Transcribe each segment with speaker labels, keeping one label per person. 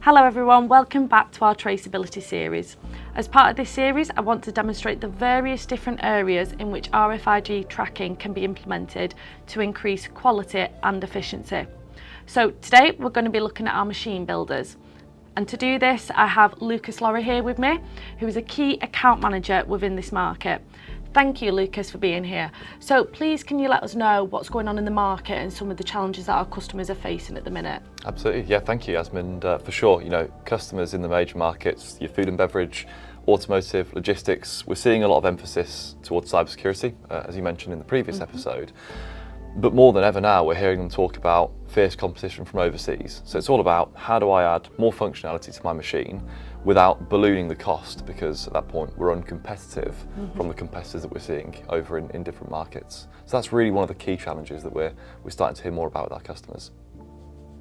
Speaker 1: Hello everyone, welcome back to our traceability series. As part of this series, I want to demonstrate the various different areas in which RFID tracking can be implemented to increase quality and efficiency. So today we're going to be looking at our machine builders. And to do this, I have Lucas Laurie here with me, who is a key account manager within this market. Thank you, Lucas, for being here. So please, can you let us know what's going on in the market and some of the challenges that our customers are facing at the minute?
Speaker 2: Absolutely, yeah, thank you, Yasmin. For sure, customers in the major markets, your food and beverage, automotive, logistics, we're seeing a lot of emphasis towards cybersecurity, as you mentioned in the previous episode. But more than ever now, we're hearing them talk about fierce competition from overseas. So it's all about how do I add more functionality to my machine without ballooning the cost, because at that point we're uncompetitive from the competitors that we're seeing over in different markets. So that's really one of the key challenges that we're starting to hear more about with our customers.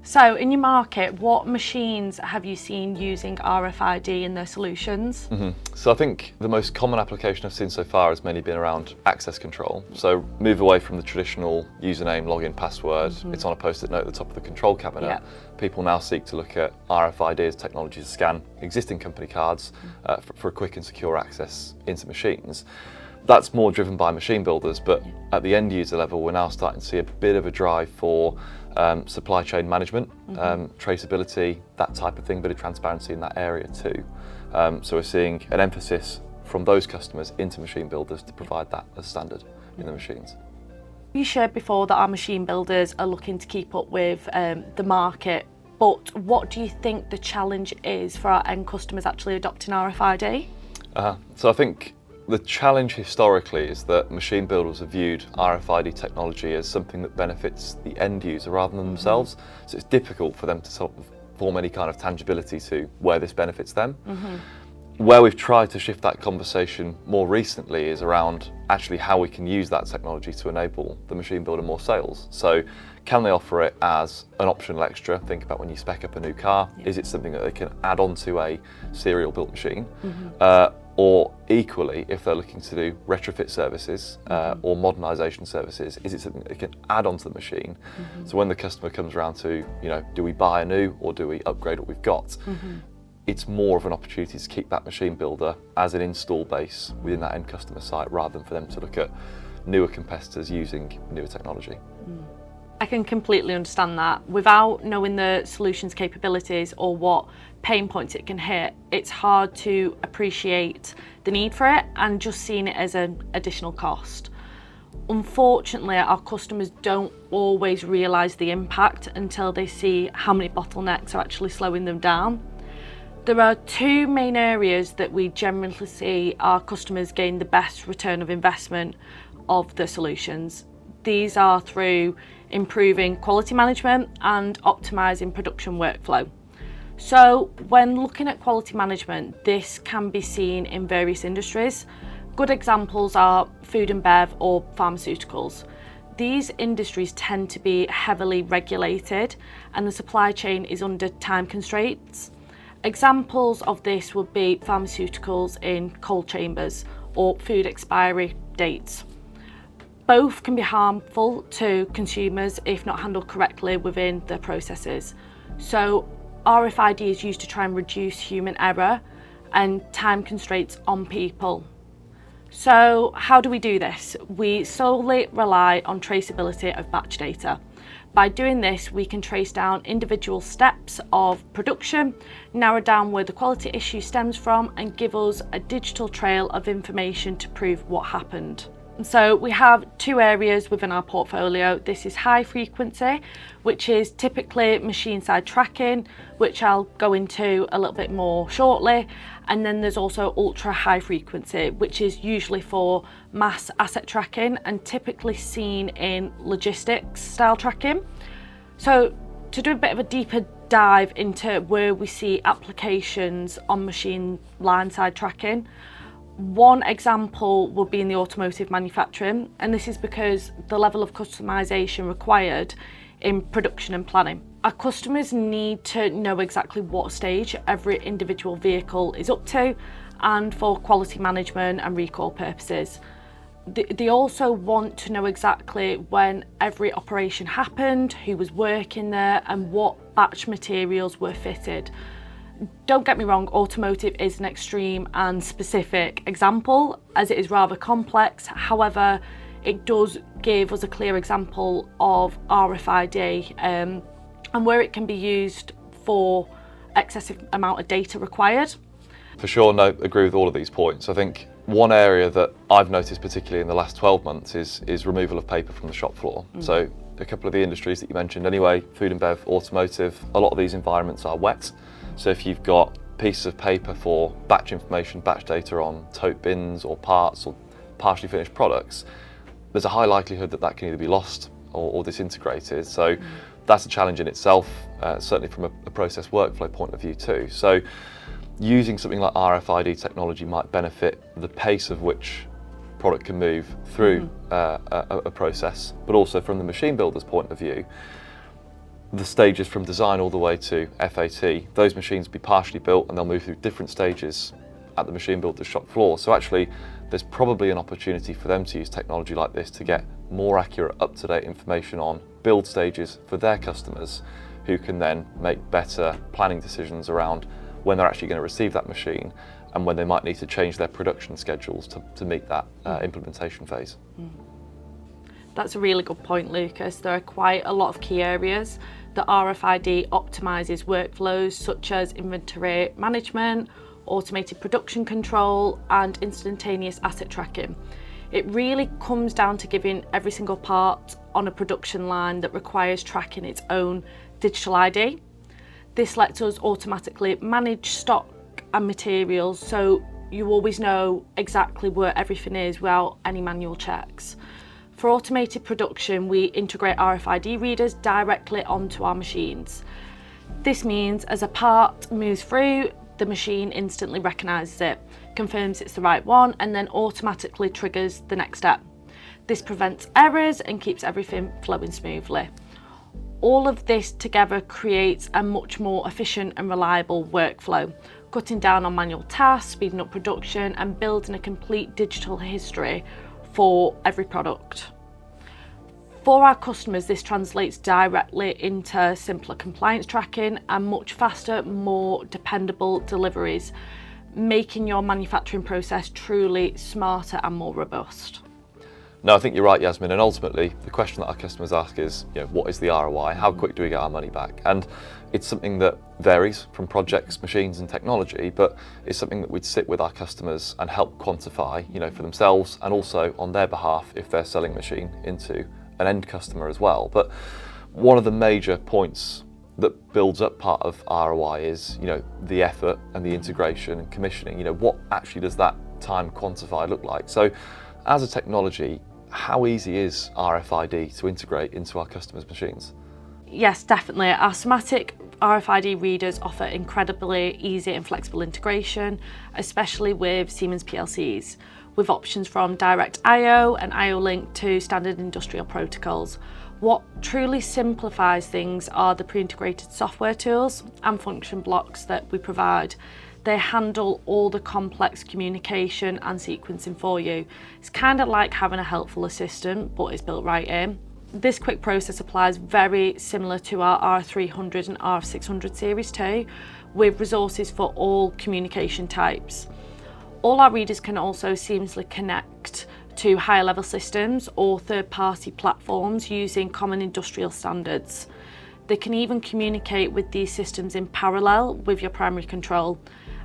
Speaker 1: So in your market, what machines have you seen using RFID in their solutions?
Speaker 2: So I think the most common application I've seen so far has mainly been around access control. So move away from the traditional username, login, password. It's on a post-it note at the top of the control cabinet.
Speaker 1: Yeah.
Speaker 2: People now seek to look at RFID as technology to scan existing company cards for a quick and secure access into machines. That's more driven by machine builders, but at the end user level, we're now starting to see a bit of a drive for supply chain management, traceability, that type of thing, bit of transparency in that area too. So we're seeing an emphasis from those customers into machine builders to provide that as standard in the machines.
Speaker 1: You shared before that our machine builders are looking to keep up with the market, but what do you think the challenge is for our end customers actually adopting RFID?
Speaker 2: So I think the challenge historically is that machine builders have viewed RFID technology as something that benefits the end user rather than themselves. So it's difficult for them to sort of form any kind of tangibility to where this benefits them. Where we've tried to shift that conversation more recently is around actually how we can use that technology to enable the machine builder more sales. So can they offer it as an optional extra? Think about when you spec up a new car, is it something that they can add on to a serial built machine? Or equally, if they're looking to do retrofit services or modernisation services, is it something that they can add onto the machine? So when the customer comes around to, do we buy a new or do we upgrade what we've got? It's more of an opportunity to keep that machine builder as an install base within that end customer site rather than for them to look at newer competitors using newer technology.
Speaker 1: I can completely understand that. Without knowing the solution's capabilities or what pain points it can hit, it's hard to appreciate the need for it and just seeing it as an additional cost. Unfortunately, our customers don't always realise the impact until they see how many bottlenecks are actually slowing them down. There are two main areas that we generally see our customers gain the best return of investment of the solutions. These are through improving quality management and optimising production workflow. So when looking at quality management, this can be seen in various industries. Good examples are food and bev or pharmaceuticals. These industries tend to be heavily regulated and the supply chain is under time constraints. Examples of this would be pharmaceuticals in cold chambers or food expiry dates. Both can be harmful to consumers if not handled correctly within their processes. So RFID is used to try and reduce human error and time constraints on people. So how do we do this? We solely rely on traceability of batch data. By doing this, we can trace down individual steps of production, narrow down where the quality issue stems from, and give us a digital trail of information to prove what happened. So we have two areas within our portfolio. This is high frequency, which is typically machine side tracking, which I'll go into a little bit more shortly. And then there's also ultra high frequency, which is usually for mass asset tracking and typically seen in logistics style tracking. So to do a bit of a deeper dive into where we see applications on machine line side tracking, one example would be in the automotive manufacturing, and this is because the level of customization required in production and planning. Our customers need to know exactly what stage every individual vehicle is up to, and for quality management and recall purposes. They also want to know exactly when every operation happened, who was working there, and what batch materials were fitted. Don't get me wrong, automotive is an extreme and specific example as it is rather complex. However, it does give us a clear example of RFID and where it can be used for excessive amount of data required.
Speaker 2: For sure, no, agree with all of these points. I think one area that I've noticed particularly in the last 12 months is removal of paper from the shop floor. So a couple of the industries that you mentioned anyway, food and bev, automotive, a lot of these environments are wet. So if you've got pieces of paper for batch information, batch data on tote bins or parts or partially finished products, there's a high likelihood that that can either be lost or disintegrated. So that's a challenge in itself, certainly from a process workflow point of view too. So using something like RFID technology might benefit the pace of which product can move through a process, but also from the machine builder's point of view, the stages from design all the way to FAT, those machines will be partially built and they'll move through different stages at the machine builder's shop floor. So actually there's probably an opportunity for them to use technology like this to get more accurate, up-to-date information on build stages for their customers, who can then make better planning decisions around when they're actually going to receive that machine and when they might need to change their production schedules to meet that implementation phase.
Speaker 1: That's a really good point, Lucas. There are quite a lot of key areas that RFID optimises workflows such as inventory management, automated production control and instantaneous asset tracking. It really comes down to giving every single part on a production line that requires tracking its own digital ID. This lets us automatically manage stock and materials so you always know exactly where everything is without any manual checks. For automated production, we integrate RFID readers directly onto our machines. This means as a part moves through, the machine instantly recognises it, confirms it's the right one, and then automatically triggers the next step. This prevents errors and keeps everything flowing smoothly. All of this together creates a much more efficient and reliable workflow, cutting down on manual tasks, speeding up production, and building a complete digital history for every product. For our customers, this translates directly into simpler compliance tracking and much faster, more dependable deliveries, making your manufacturing process truly smarter and more robust.
Speaker 2: No, I think you're right, Yasmin, and ultimately the question that our customers ask is, what is the ROI? How quick do we get our money back? And it's something that varies from projects, machines and technology, but it's something that we'd sit with our customers and help quantify, for themselves and also on their behalf if they're selling a machine into an end customer as well. But one of the major points that builds up part of ROI is, the effort and the integration and commissioning. What actually does that time quantified look like? So as a technology, how easy is RFID to integrate into our customers' machines?
Speaker 1: Yes, definitely. Our Smatic RFID readers offer incredibly easy and flexible integration, especially with Siemens PLCs, with options from direct I/O and I/O link to standard industrial protocols. What truly simplifies things are the pre-integrated software tools and function blocks that we provide. They handle all the complex communication and sequencing for you. It's kind of like having a helpful assistant, but it's built right in. This quick process applies very similar to our R300 and R600 series too, with resources for all communication types. All our readers can also seamlessly connect to higher level systems or third-party platforms using common industrial standards. They can even communicate with these systems in parallel with your primary control.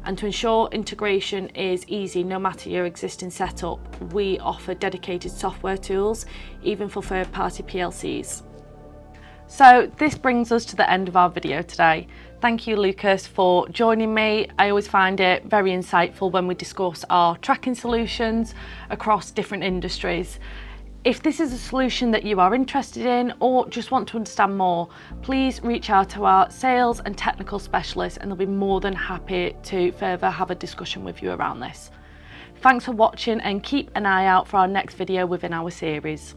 Speaker 1: And to ensure integration is easy no matter your existing setup, we offer dedicated software tools, even for third-party PLCs. So this brings us to the end of our video today. Thank you, Lucas, for joining me. I always find it very insightful when we discuss our tracking solutions across different industries. If this is a solution that you are interested in or just want to understand more, please reach out to our sales and technical specialists and they'll be more than happy to further have a discussion with you around this. Thanks for watching and keep an eye out for our next video within our series.